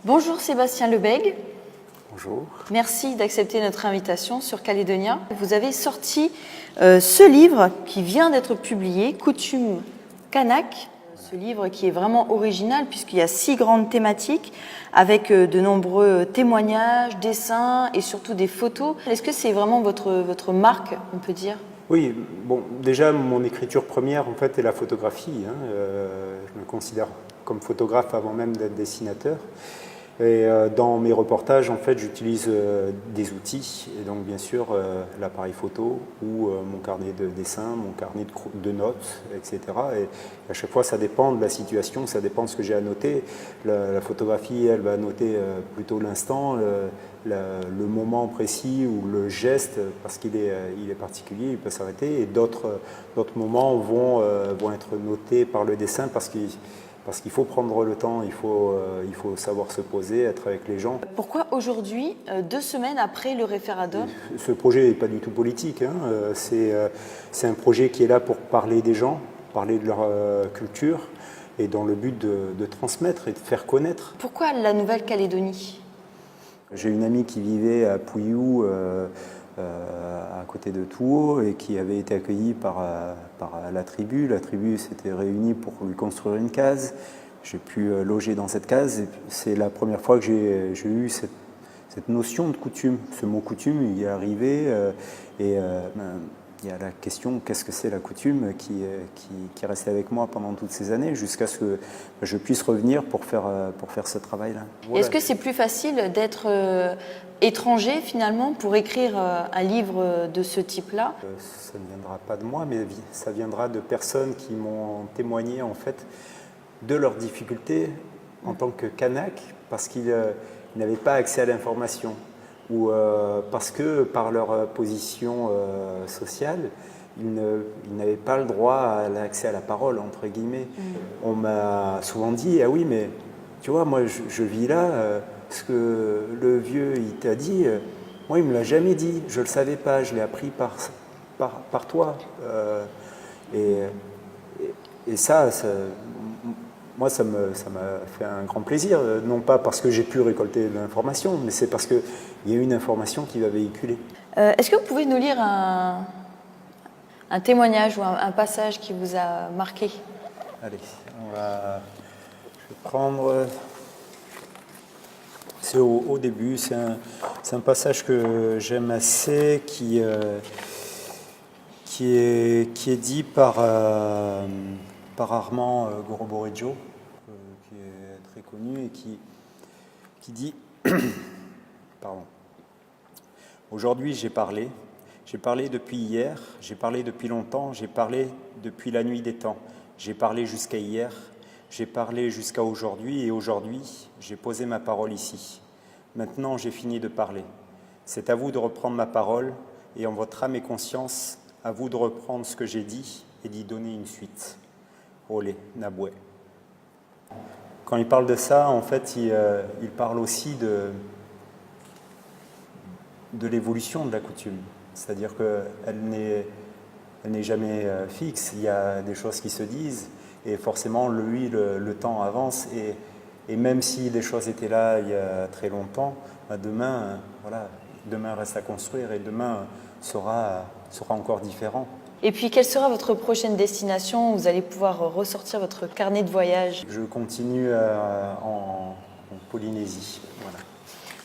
Bonjour Sébastien Lebègue. Bonjour. Merci d'accepter notre invitation sur Calédonia. Vous avez sorti ce livre qui vient d'être publié, Coutumes Kanak. Ce livre qui est vraiment original puisqu'il y a 6 grandes thématiques avec de nombreux témoignages, dessins et surtout des photos. Est-ce que c'est vraiment votre marque, on peut dire ? Oui, bon, déjà mon écriture première en fait est la photographie. Je me considère comme photographe avant même d'être dessinateur. Et dans mes reportages, en fait, j'utilise des outils, et donc bien sûr l'appareil photo ou mon carnet de dessin, mon carnet de notes, etc. Et à chaque fois, ça dépend de la situation, ça dépend de ce que j'ai à noter. La photographie, elle va noter plutôt l'instant, le moment précis ou le geste, parce qu'il est particulier, il peut s'arrêter. Et d'autres moments vont être notés par le dessin parce qu'il faut prendre le temps, il faut savoir se poser, être avec les gens. Pourquoi aujourd'hui, 2 semaines après le référendum ? Ce projet n'est pas du tout politique, c'est un projet qui est là pour parler des gens, parler de leur culture, et dans le but de transmettre et de faire connaître. Pourquoi la Nouvelle-Calédonie ? J'ai une amie qui vivait à Pouilloux, à côté de Touault, et qui avait été accueillie par la tribu. La tribu s'était réunie pour lui construire une case. J'ai pu loger dans cette case. C'est la première fois que j'ai eu cette notion de coutume. Ce mot coutume, il est arrivé. Il y a la question, qu'est-ce que c'est la coutume, qui est restée avec moi pendant toutes ces années, jusqu'à ce que je puisse revenir pour faire ce travail-là. Voilà. Est-ce que c'est plus facile d'être étranger finalement pour écrire un livre de ce type-là ? Ça ne viendra pas de moi, mais ça viendra de personnes qui m'ont témoigné en fait de leurs difficultés en tant que Kanak, parce qu'ils n'avaient pas accès à l'information, ou parce que par leur position sociale, ils n'avaient pas le droit à l'accès à la parole, entre guillemets. On m'a souvent dit, ah oui, mais tu vois, moi je vis là, ce que le vieux il t'a dit, moi il ne me l'a jamais dit, je ne le savais pas, je l'ai appris par toi. Et ça, moi, ça m'a fait un grand plaisir, non pas parce que j'ai pu récolter de l'information, mais c'est parce qu'il y a eu une information qui va véhiculer. Est-ce que vous pouvez nous lire un témoignage ou un passage qui vous a marqué ? Allez, je vais prendre... C'est au début, c'est un passage que j'aime assez, qui est dit par Armand Goroborejo, qui est très connu et qui dit pardon. Aujourd'hui, j'ai parlé depuis hier, j'ai parlé depuis longtemps, j'ai parlé depuis la nuit des temps, j'ai parlé jusqu'à hier, j'ai parlé jusqu'à aujourd'hui, et aujourd'hui, j'ai posé ma parole ici. Maintenant, j'ai fini de parler. C'est à vous de reprendre ma parole, et en votre âme et conscience, à vous de reprendre ce que j'ai dit et d'y donner une suite. Olé, Naboué. Quand il parle de ça, en fait, il parle aussi de l'évolution de la coutume. C'est-à-dire qu'elle n'est jamais fixe, il y a des choses qui se disent, et forcément, le temps avance, et même si les choses étaient là il y a très longtemps, demain reste à construire, et demain sera encore différent. Et puis, quelle sera votre prochaine destination où vous allez pouvoir ressortir votre carnet de voyage ? Je continue en Polynésie. Voilà.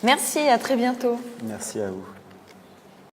Merci, à très bientôt. Merci à vous.